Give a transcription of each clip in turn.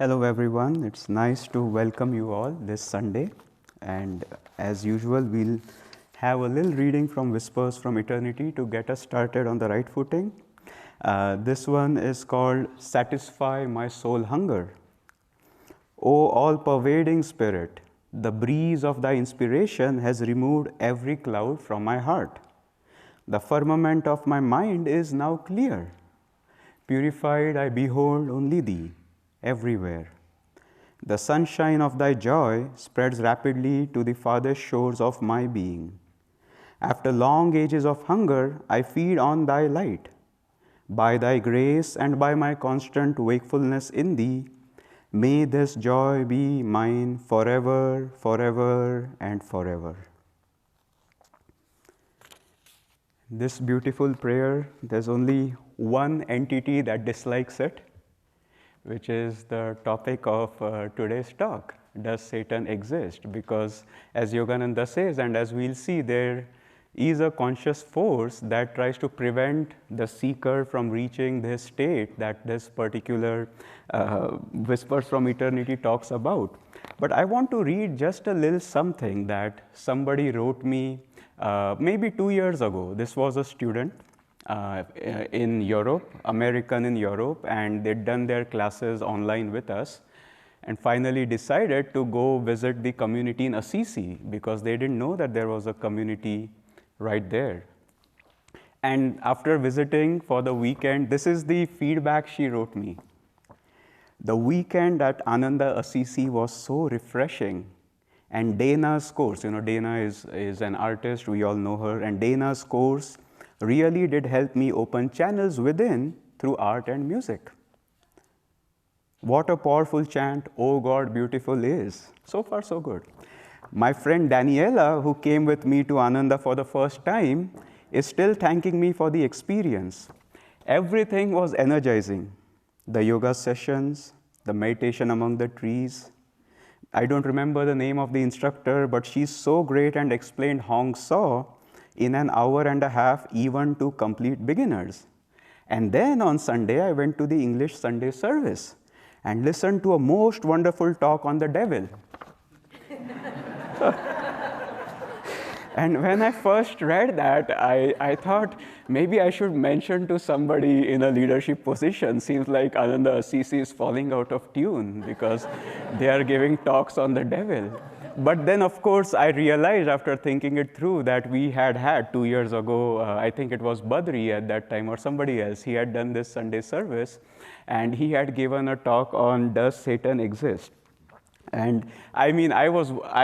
Hello everyone, it's nice to welcome you all this Sunday. And as usual, we'll have a little reading from Whispers from Eternity to get us started on the right footing. This one is called Satisfy My Soul Hunger. O all-pervading Spirit, the breeze of thy inspiration has removed every cloud from my heart. The firmament of my mind is now clear. Purified I behold only thee everywhere. The sunshine of thy joy spreads rapidly to the farthest shores of my being. After long ages of hunger, I feed on thy light. By thy grace and by my constant wakefulness in thee, may this joy be mine forever, forever, and forever. This beautiful prayer, there's only one entity that dislikes it, which is the topic of today's talk. Does Satan exist? Because as Yogananda says, and as we'll see, there is a conscious force that tries to prevent the seeker from reaching this state that this particular Whispers from Eternity talks about. But I want to read just a little something that somebody wrote me maybe 2 years ago. This was a student in Europe, American in Europe, and they'd done their classes online with us, and finally decided to go visit the community in Assisi because they didn't know that there was a community right there. And after visiting for the weekend, this is the feedback she wrote me. The weekend at Ananda Assisi was so refreshing. And Dana's course, Dana is an artist, we all know her, and Dana's course really did help me open channels within through art and music. What a powerful chant, "Oh God, beautiful" is. So far, so good. My friend Daniela, who came with me to Ananda for the first time, is still thanking me for the experience. Everything was energizing. The yoga sessions, the meditation among the trees. I don't remember the name of the instructor, but she's so great and explained Hong Saw in an hour and a half, even to complete beginners. And then on Sunday, I went to the English Sunday service and listened to a most wonderful talk on the devil. And when I first read that, I thought maybe I should mention to somebody in a leadership position. Seems like Ananda Assisi is falling out of tune because they are giving talks on the devil. But then, of course, I realized after thinking it through that we had 2 years ago, I think it was Badri at that time or somebody else, he had done this Sunday service, and he had given a talk on Does Satan Exist? And I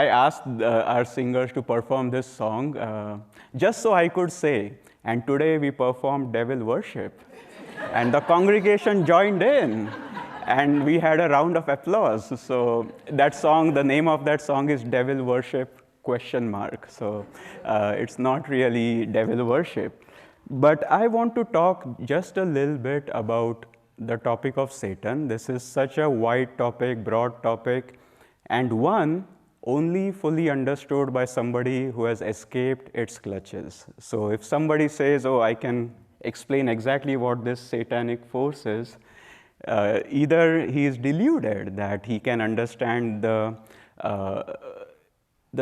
asked our singers to perform this song just so I could say, and today we performed Devil Worship. And the congregation joined in. And we had a round of applause. So that song, the name of that song is Devil Worship ? So it's not really devil worship. But I want to talk just a little bit about the topic of Satan. This is such a wide topic, broad topic, and one only fully understood by somebody who has escaped its clutches. So if somebody says, oh, I can explain exactly what this satanic force is, either he is deluded that he can understand the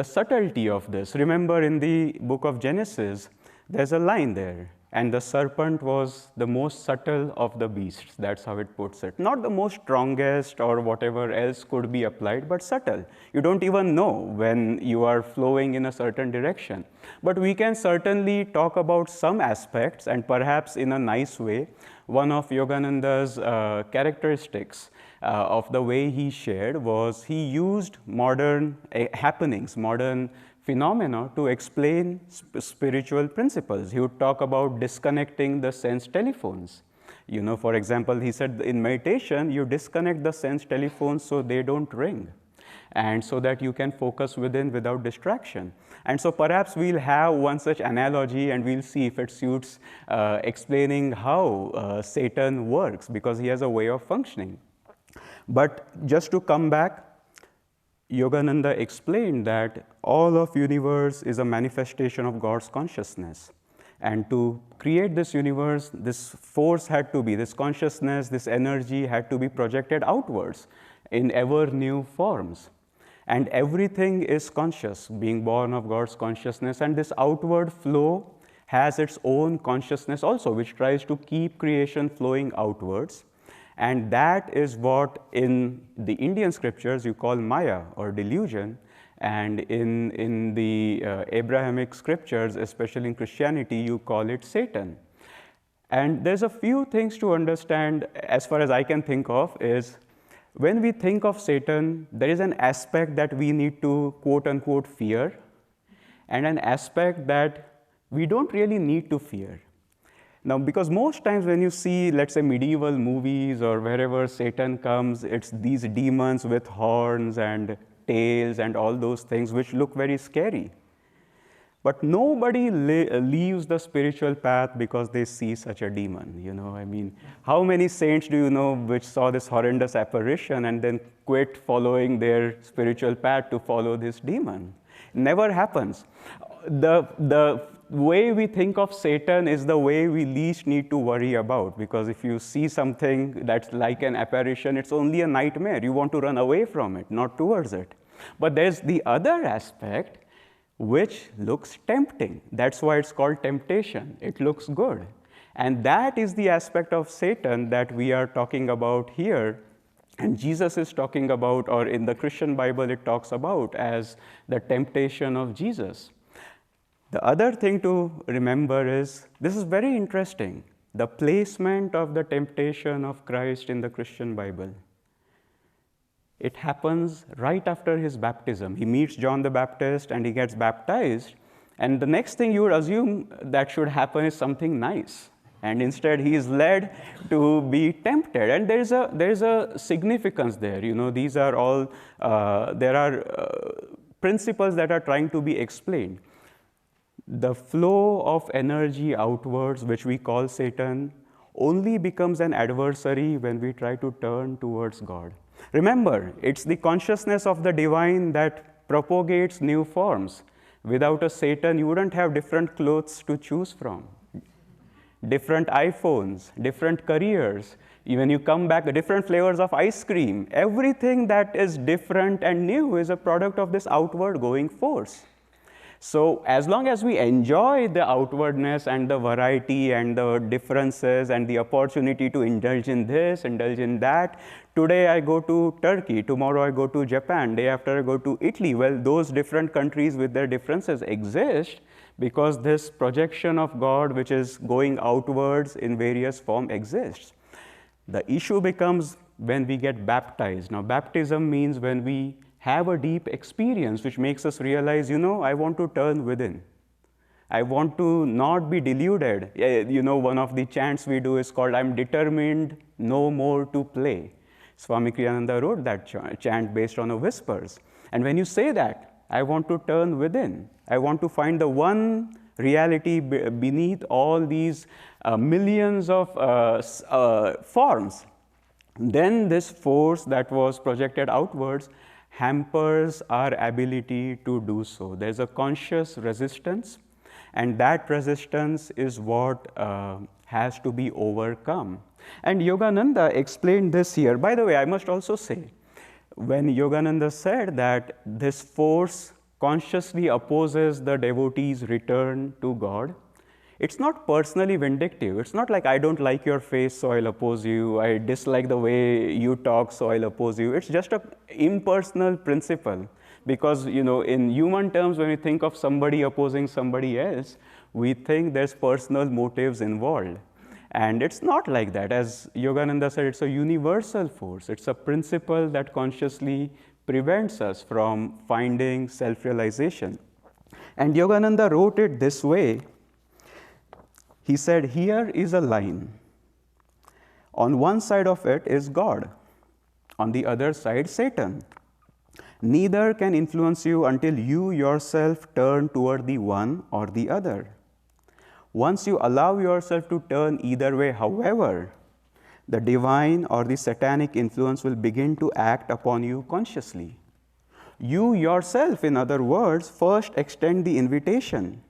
subtlety of this. Remember in the book of Genesis, there's a line there, and the serpent was the most subtle of the beasts. That's how it puts it. Not the most strongest or whatever else could be applied, but subtle. You don't even know when you are flowing in a certain direction. But we can certainly talk about some aspects, and perhaps in a nice way. One of Yogananda's characteristics of the way he shared was he used modern happenings, modern phenomena to explain spiritual principles. He would talk about disconnecting the sense telephones. For example, he said in meditation, you disconnect the sense telephones so they don't ring, and so that you can focus within without distraction. And so perhaps we'll have one such analogy, and we'll see if it suits explaining how Satan works, because he has a way of functioning. But just to come back, Yogananda explained that all of universe is a manifestation of God's consciousness. And to create this universe, this force had to be, this consciousness, this energy had to be projected outwards in ever new forms. And everything is conscious, being born of God's consciousness. And this outward flow has its own consciousness also, which tries to keep creation flowing outwards. And that is what in the Indian scriptures you call Maya or delusion. And in the Abrahamic scriptures, especially in Christianity, you call it Satan. And there's a few things to understand, as far as I can think of, is when we think of Satan, there is an aspect that we need to quote unquote fear, and an aspect that we don't really need to fear. Now, because most times when you see, let's say, medieval movies or wherever Satan comes, it's these demons with horns and tails and all those things which look very scary. But nobody leaves the spiritual path because they see such a demon, you know. I mean, how many saints do you know which saw this horrendous apparition and then quit following their spiritual path to follow this demon? Never happens. The way we think of Satan is the way we least need to worry about, because if you see something that's like an apparition, it's only a nightmare. You want to run away from it, not towards it. But there's the other aspect which looks tempting. That's why it's called temptation. It looks good. And that is the aspect of Satan that we are talking about here. And Jesus is talking about, or in the Christian Bible, it talks about as the temptation of Jesus. The other thing to remember is, this is very interesting, the placement of the temptation of Christ in the Christian Bible. It happens right after his baptism. He meets John the Baptist and he gets baptized. And the next thing you would assume that should happen is something nice. And instead, he is led to be tempted. And there is a significance there. You know, these are all, there are principles that are trying to be explained. The flow of energy outwards, which we call Satan, only becomes an adversary when we try to turn towards God. Remember, it's the consciousness of the divine that propagates new forms. Without a Satan, you wouldn't have different clothes to choose from, different iPhones, different careers. Even you come back, different flavors of ice cream. Everything that is different and new is a product of this outward going force. So as long as we enjoy the outwardness and the variety and the differences and the opportunity to indulge in this, indulge in that, today I go to Turkey, tomorrow I go to Japan, day after I go to Italy. Well, those different countries with their differences exist because this projection of God, which is going outwards in various form, exists. The issue becomes when we get baptized. Now, baptism means when we have a deep experience which makes us realize, you know, I want to turn within. I want to not be deluded. You know, one of the chants we do is called, I'm determined no more to play. Swami Kriyananda wrote that chant based on a whispers. And when you say that, I want to turn within. I want to find the one reality beneath all these millions of forms. Then this force that was projected outwards hampers our ability to do so. There's a conscious resistance, and that resistance is what has to be overcome. And Yogananda explained this here. By the way, I must also say, when Yogananda said that this force consciously opposes the devotee's return to God, it's not personally vindictive. It's not like I don't like your face, so I'll oppose you. I dislike the way you talk, so I'll oppose you. It's just an impersonal principle. Because, you know, in human terms, when we think of somebody opposing somebody else, we think there's personal motives involved. And it's not like that. As Yogananda said, it's a universal force. It's a principle that consciously prevents us from finding self-realization. And Yogananda wrote it this way. He said, here is a line. On one side of it is God. On the other side, Satan. Neither can influence you until you yourself turn toward the one or the other. Once you allow yourself to turn either way, however, the divine or the satanic influence will begin to act upon you consciously. You yourself, in other words, first extend the invitation.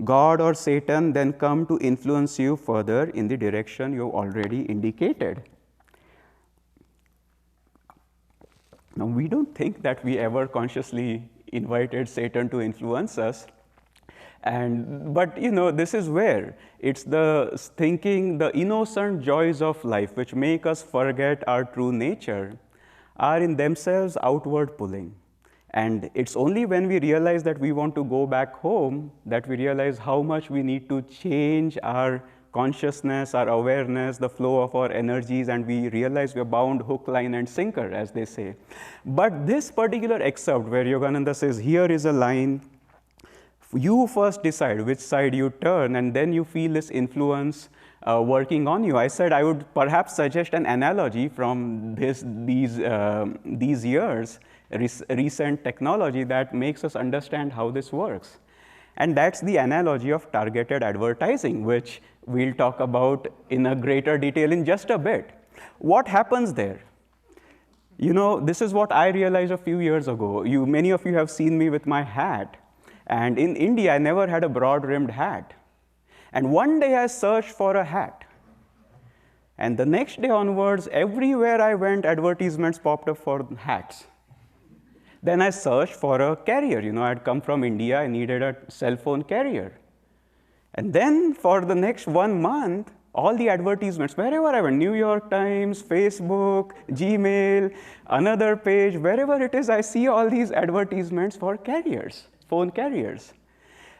God or Satan then come to influence you further in the direction you already indicated. Now, we don't think that we ever consciously invited Satan to influence us. But this is where it's the thinking, the innocent joys of life, which make us forget our true nature, are in themselves outward pulling. And it's only when we realize that we want to go back home that we realize how much we need to change our consciousness, our awareness, the flow of our energies, and we realize we're bound hook, line, and sinker, as they say. But this particular excerpt where Yogananda says, here is a line, you first decide which side you turn, and then you feel this influence working on you. I said I would perhaps suggest an analogy from these years, recent technology that makes us understand how this works. And that's the analogy of targeted advertising, which we'll talk about in a greater detail in just a bit. What happens there? This is what I realized a few years ago. Many of you have seen me with my hat. And in India, I never had a broad-rimmed hat. And one day I searched for a hat. And the next day onwards, everywhere I went, advertisements popped up for hats. Then I searched for a carrier. I'd come from India, I needed a cell phone carrier. And then for the next 1 month, all the advertisements, wherever I went, New York Times, Facebook, Gmail, another page, wherever it is, I see all these advertisements for carriers, phone carriers.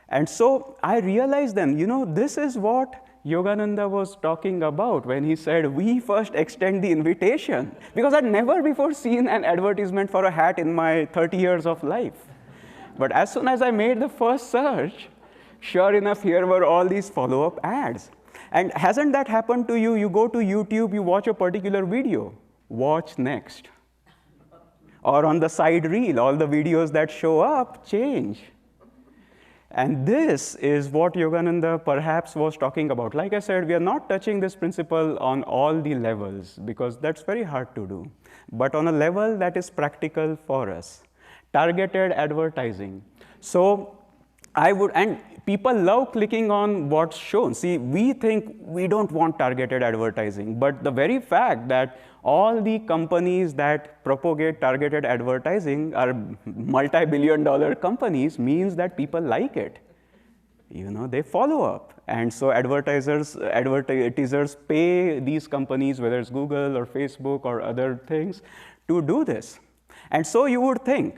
And so I realized then, this is what Yogananda was talking about when he said, we first extend the invitation. Because I'd never before seen an advertisement for a hat in my 30 years of life. But as soon as I made the first search, sure enough, here were all these follow-up ads. And hasn't that happened to you? You go to YouTube, you watch a particular video, watch next. Or on the side reel, all the videos that show up change. And this is what Yogananda perhaps was talking about. Like I said, we are not touching this principle on all the levels, because that's very hard to do. But on a level that is practical for us. Targeted advertising. So and people love clicking on what's shown. See, we think we don't want targeted advertising, but the very fact that all the companies that propagate targeted advertising are multi-billion-dollar companies means that people like it. They follow up. And so advertisers pay these companies, whether it's Google or Facebook or other things, to do this. And so you would think,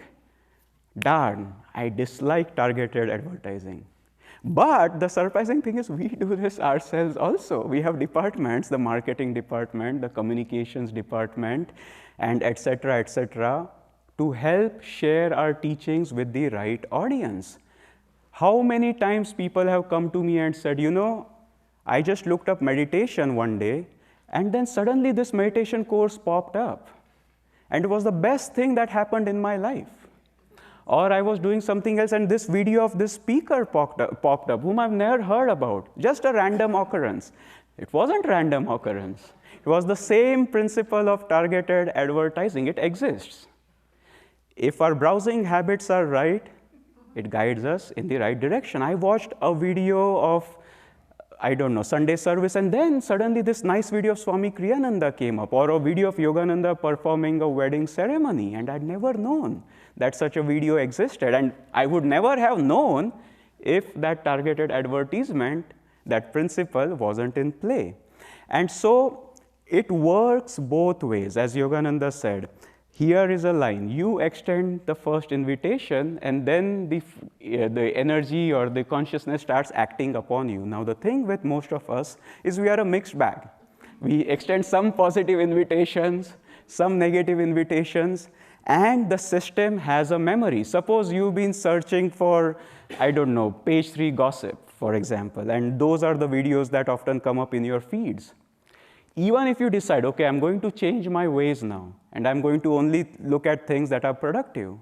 darn, I dislike targeted advertising. But the surprising thing is we do this ourselves also. We have departments, the marketing department, the communications department, and et cetera, to help share our teachings with the right audience. How many times people have come to me and said, I just looked up meditation one day, and then suddenly this meditation course popped up. And it was the best thing that happened in my life. Or I was doing something else and this video of this speaker popped up, whom I've never heard about. Just a random occurrence. It wasn't random occurrence. It was the same principle of targeted advertising. It exists. If our browsing habits are right, it guides us in the right direction. I watched a video of, Sunday service, and then suddenly this nice video of Swami Kriyananda came up, or a video of Yogananda performing a wedding ceremony, and I'd never known that such a video existed. And I would never have known if that targeted advertisement, that principle wasn't in play. And so it works both ways, as Yogananda said. Here is a line. You extend the first invitation, and then the energy or the consciousness starts acting upon you. Now, the thing with most of us is we are a mixed bag. We extend some positive invitations, some negative invitations, and the system has a memory. Suppose you've been searching for, page 3 gossip, for example, and those are the videos that often come up in your feeds. Even if you decide, okay, I'm going to change my ways now, and I'm going to only look at things that are productive,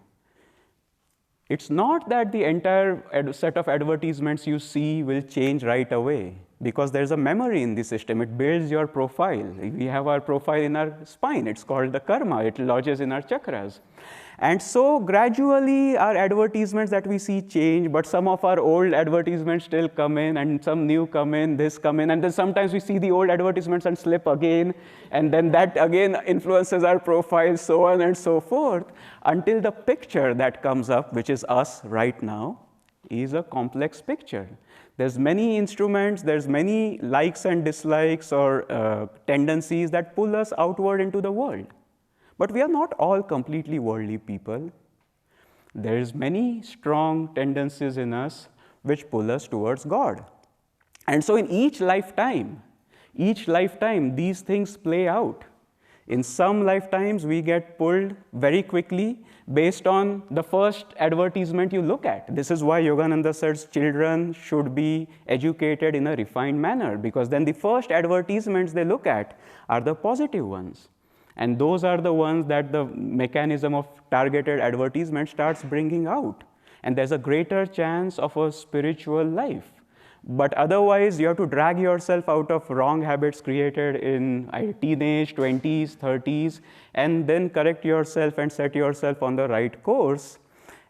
it's not that the entire set of advertisements you see will change right away. because there's a memory in the system. It builds your profile. We have our profile in our spine. It's called the karma. It lodges in our chakras. And so gradually our advertisements that we see change, but some of our old advertisements still come in and some new come in, this come in, and then sometimes we see the old advertisements and slip again, and then that again influences our profile, so on and so forth, until the picture that comes up, which is us right now, is a complex picture. There's many instruments, there's many likes and dislikes or tendencies that pull us outward into the world. But we are not all completely worldly people. There's many strong tendencies in us which pull us towards God. And so in each lifetime, these things play out. In some lifetimes, we get pulled very quickly based on the first advertisement you look at. This is why Yogananda says children should be educated in a refined manner, because then the first advertisements they look at are the positive ones. And those are the ones that the mechanism of targeted advertisement starts bringing out. And there's a greater chance of a spiritual life. But otherwise, you have to drag yourself out of wrong habits created in teenage, 20s, 30s, and then correct yourself and set yourself on the right course.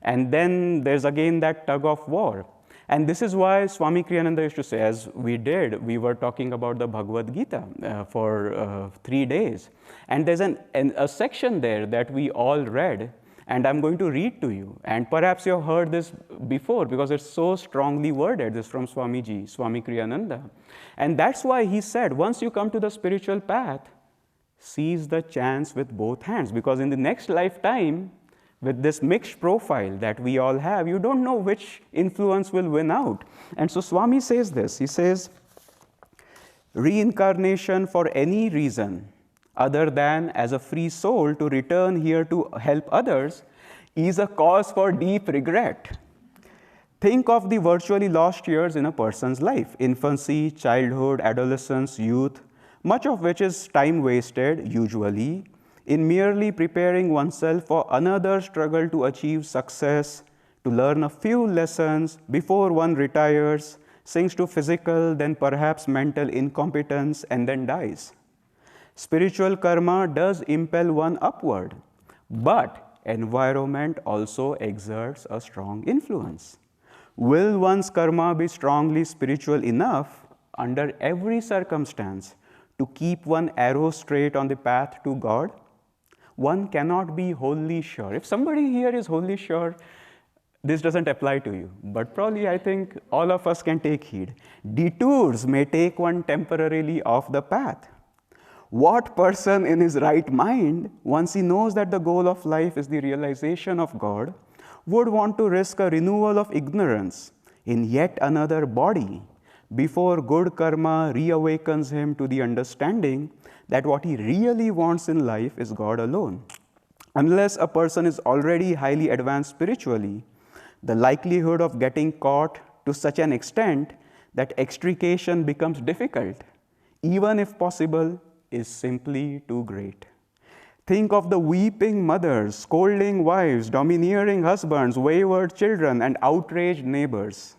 And then there's again that tug of war. And this is why Swami Kriyananda used to say, as we did, we were talking about the Bhagavad Gita for 3 days. And there's a section there that we all read, and I'm going to read to you. And perhaps you've heard this before because it's so strongly worded. This is from Swamiji, Swami Kriyananda. And that's why he said, once you come to the spiritual path, seize the chance with both hands. Because in the next lifetime, with this mixed profile that we all have, you don't know which influence will win out. And so Swami says this, he says, reincarnation for any reason other than as a free soul to return here to help others is a cause for deep regret. Think of the virtually lost years in a person's life, infancy, childhood, adolescence, youth, much of which is time wasted, usually, in merely preparing oneself for another struggle to achieve success, to learn a few lessons before one retires, sinks to physical, then perhaps mental incompetence, and then dies. Spiritual karma does impel one upward, but environment also exerts a strong influence. Will one's karma be strongly spiritual enough under every circumstance to keep one arrow straight on the path to God? One cannot be wholly sure. If somebody here is wholly sure, this doesn't apply to you. But probably I think all of us can take heed. Detours may take one temporarily off the path. What person in his right mind, once he knows that the goal of life is the realization of God, would want to risk a renewal of ignorance in yet another body before good karma reawakens him to the understanding that what he really wants in life is God alone? Unless a person is already highly advanced spiritually, the likelihood of getting caught to such an extent that extrication becomes difficult, even if possible, is simply too great. Think of the weeping mothers, scolding wives, domineering husbands, wayward children, and outraged neighbors,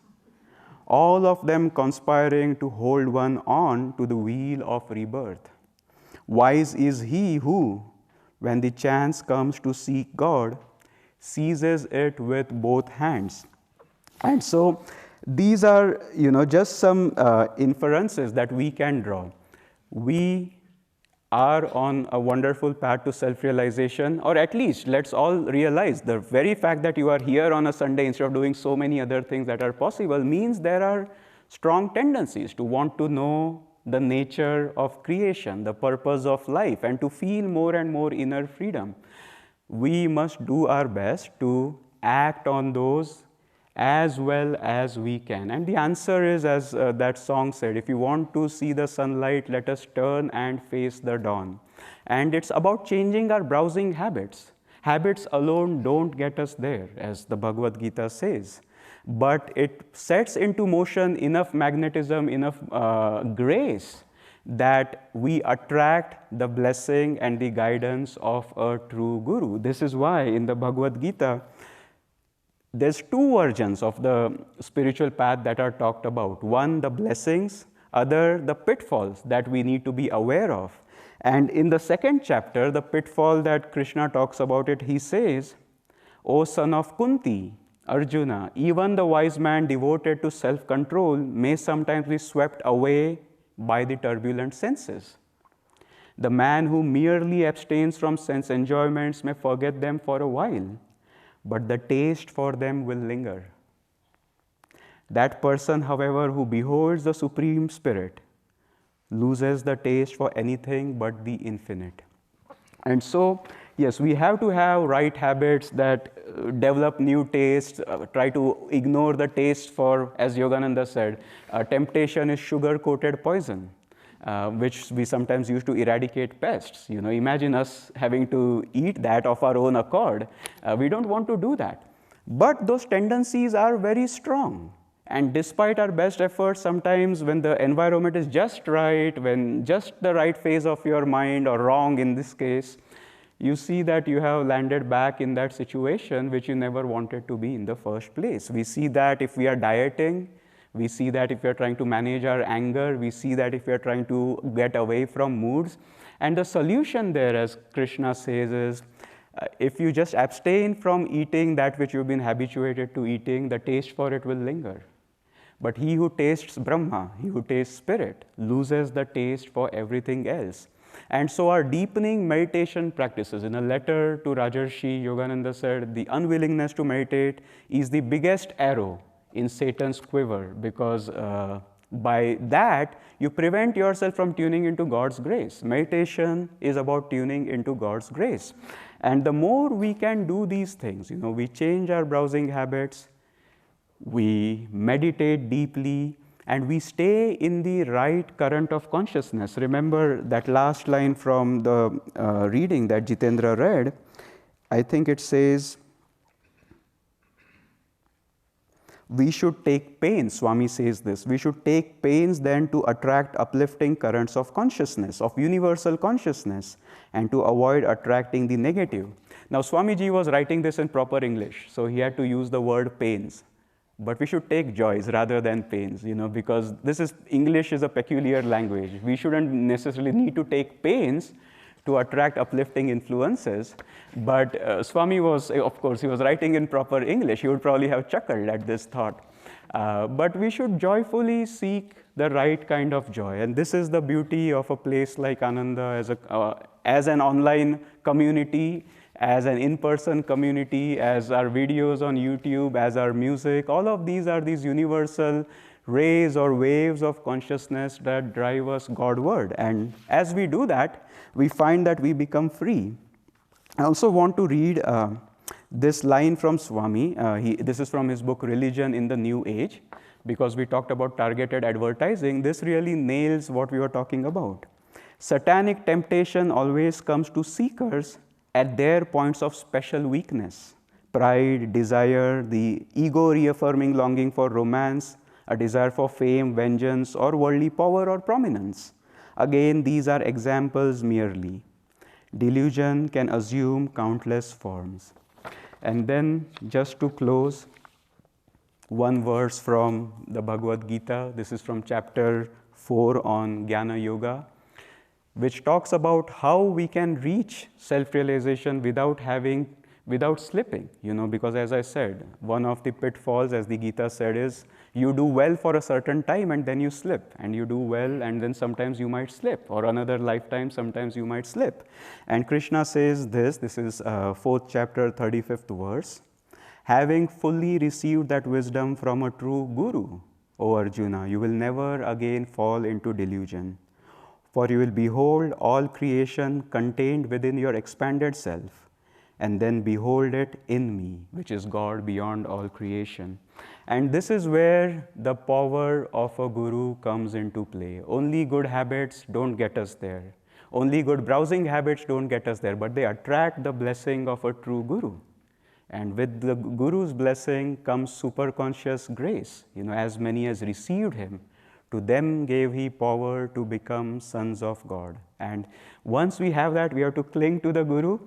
all of them conspiring to hold one on to the wheel of rebirth. Wise is he who, when the chance comes to seek God, seizes it with both hands. And so these are, just some inferences that we can draw. We are on a wonderful path to self-realization, or at least let's all realize the very fact that you are here on a Sunday instead of doing so many other things that are possible means there are strong tendencies to want to know the nature of creation, the purpose of life, and to feel more and more inner freedom. We must do our best to act on those as well as we can. And the answer is, as that song said, if you want to see the sunlight, let us turn and face the dawn. And it's about changing our browsing habits. Habits alone don't get us there, as the Bhagavad Gita says. But it sets into motion enough magnetism, enough grace that we attract the blessing and the guidance of a true guru. This is why in the Bhagavad Gita, there's two versions of the spiritual path that are talked about. One, the blessings. other the pitfalls that we need to be aware of. And in the second chapter, the pitfall that Krishna talks about it, he says, O son of Kunti, Arjuna, even the wise man devoted to self-control may sometimes be swept away by the turbulent senses. The man who merely abstains from sense enjoyments may forget them for a while, but the taste for them will linger. That person, however, who beholds the Supreme Spirit loses the taste for anything but the infinite. And so, yes, we have to have right habits that develop new tastes, try to ignore the taste for, as Yogananda said, temptation is sugar-coated poison, which we sometimes use to eradicate pests. You know, imagine us having to eat that of our own accord. We don't want to do that. But those tendencies are very strong. And despite our best efforts, sometimes when the environment is just right, when just the right phase of your mind, or wrong in this case, you see that you have landed back in that situation which you never wanted to be in the first place. We see that if we are dieting, we see that if we are trying to manage our anger, we see that if we are trying to get away from moods. And the solution there, as Krishna says, is if you just abstain from eating that which you've been habituated to eating, the taste for it will linger. But he who tastes Brahma, he who tastes spirit, loses the taste for everything else. And so our deepening meditation practices, in a letter to Rajarshi, Yogananda said, the unwillingness to meditate is the biggest arrow in Satan's quiver, because by that, you prevent yourself from tuning into God's grace. Meditation is about tuning into God's grace. And the more we can do these things, we change our browsing habits, we meditate deeply, and we stay in the right current of consciousness. Remember that last line from the reading that Jitendra read. I think it says, we should take pains, Swami says this, we should take pains then to attract uplifting currents of consciousness, of universal consciousness, and to avoid attracting the negative. Now, Swamiji was writing this in proper English, so he had to use the word pains. But we should take joys rather than pains, because English is a peculiar language. We shouldn't necessarily need to take pains to attract uplifting influences. But Swami was, of course, he was writing in proper English. He would probably have chuckled at this thought. But we should joyfully seek the right kind of joy. And this is the beauty of a place like Ananda as an online community, as an in-person community, as our videos on YouTube, as our music. All of these are these universal rays or waves of consciousness that drive us Godward. And as we do that, we find that we become free. I also want to read this line from Swami. This is from his book, Religion in the New Age. Because we talked about targeted advertising, this really nails what we were talking about. Satanic temptation always comes to seekers at their points of special weakness. Pride, desire, the ego-reaffirming longing for romance, a desire for fame, vengeance, or worldly power or prominence. Again, these are examples merely. Delusion can assume countless forms. And then, just to close, one verse from the Bhagavad Gita. This is from chapter 4 on Jnana Yoga, which talks about how we can reach self-realization without slipping, because as I said, one of the pitfalls, as the Gita said, is you do well for a certain time and then you slip, and you do well and then sometimes you might slip, or another lifetime sometimes you might slip. And Krishna says this is 4th chapter, 35th verse, having fully received that wisdom from a true guru, O Arjuna, you will never again fall into delusion. For you will behold all creation contained within your expanded self, and then behold it in me, which is God beyond all creation. And this is where the power of a guru comes into play. Only good habits don't get us there. Only good browsing habits don't get us there, but they attract the blessing of a true guru. And with the guru's blessing comes superconscious grace. As many as received him, to them gave he power to become sons of God. And once we have that, we have to cling to the guru,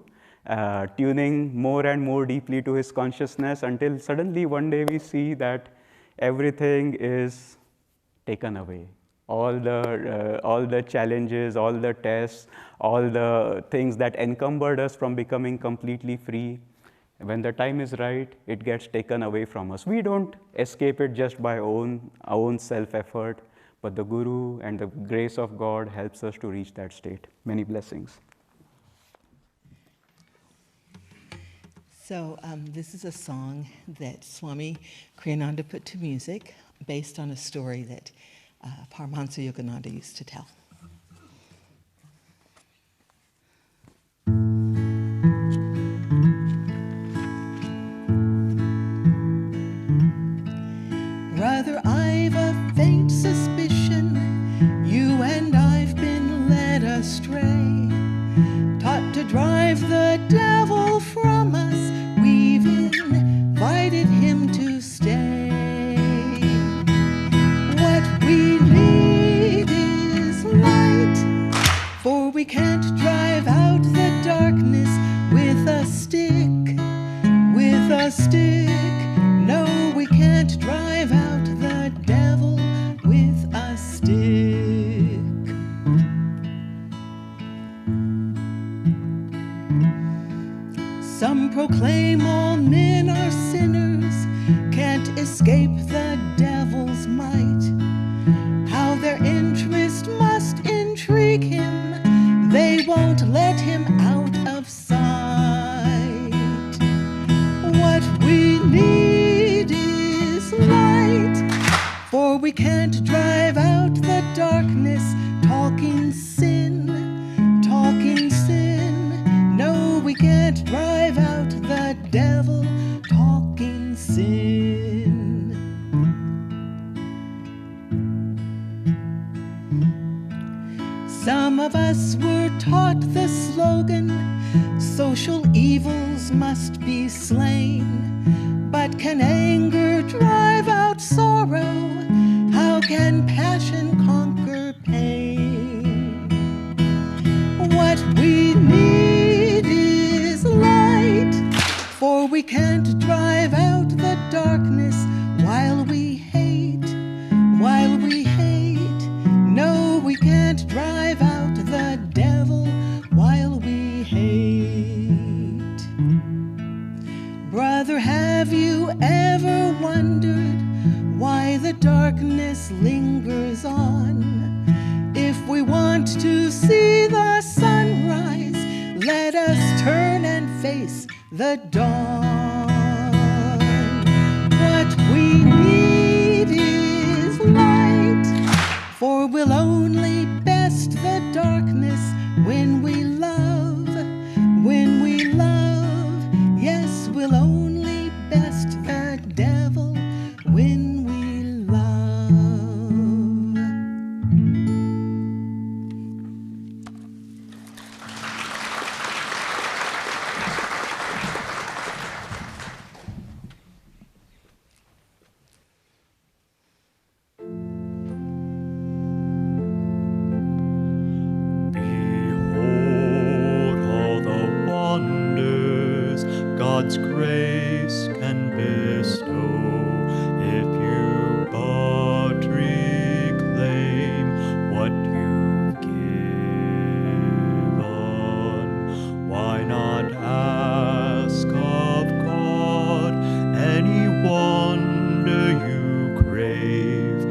tuning more and more deeply to his consciousness, until suddenly one day we see that everything is taken away. all the challenges, all the tests, all the things that encumbered us from becoming completely free. When the time is right, it gets taken away from us. We don't escape it just by our own self-effort, but the Guru and the grace of God helps us to reach that state. Many blessings. So this is a song that Swami Kriyananda put to music based on a story that Paramahansa Yogananda used to tell. Rather, I've a faint suspicion you and I've been led astray, taught to drive the devil from us. We've invited him to stay. What we need is light, for we can't drive out the darkness with a stick, with a stick. No, we can't drive out the devil with a stick. Some proclaim all men are sinners, can't escape the devil's might. How their interest must intrigue him, they won't let him out of sight. What we need is light, for we can't drive out the darkness, talking sin, talking sin. No, we can't drive out the devil, talking sin. Some of us were taught the slogan, social evils must be slain. But can anger drive out sorrow? How can passion conquer pain? What we need is light, for we can't drive out the darkness while we hate, while we hate. No, we can't drive out the devil while we hate. Brother, have you ever wondered why the darkness lingers on? If we want to see the sunrise, let us turn and face the dawn. What we need is light, for we'll only best the darkness when we love, when we love. Yes, we'll only best the devil when we love. Behold all the wonders God's grace can bestow, if you but reclaim what you've given. Why not ask of God any wonder you crave?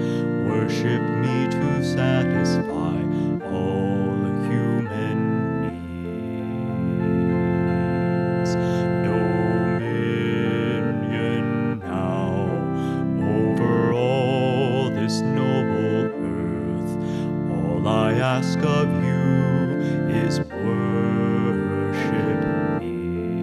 Worship me to satisfy all human needs. Dominion now over all this noble earth. All I ask of you is worship me.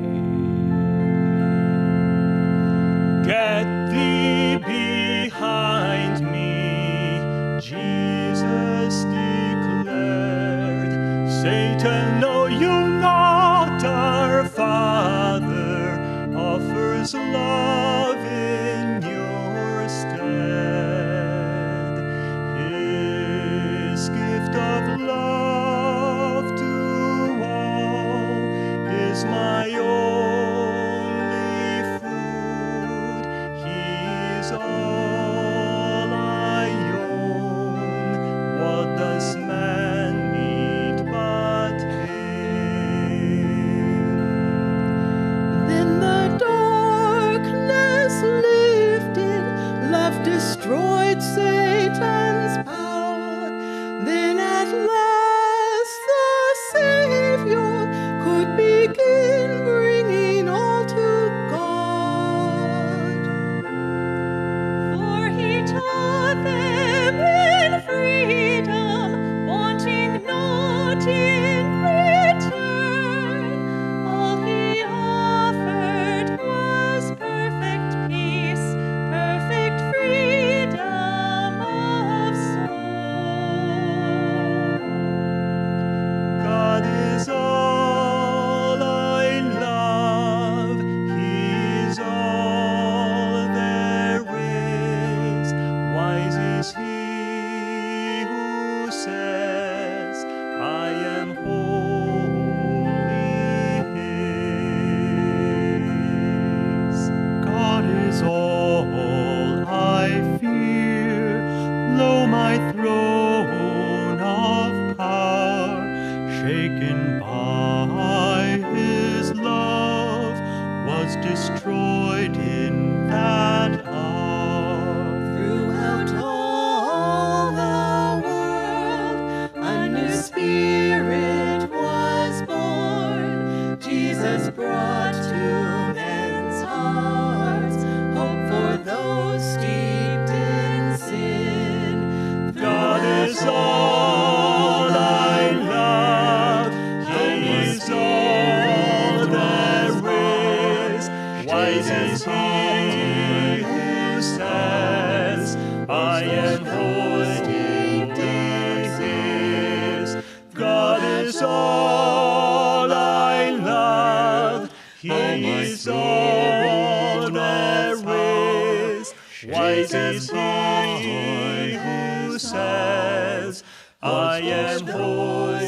Get thee behind me, Jesus declared. Satan, know you not our Father offers love in your stead. His gift of love to all is my only food. He's all I own, Jesus brought to men's hearts hope for those steeped in sin. God is all I love. He is all there is. Wise is he who says, I am wholly his. God is all I love. He is all there is. Wise is he who says, I am wholly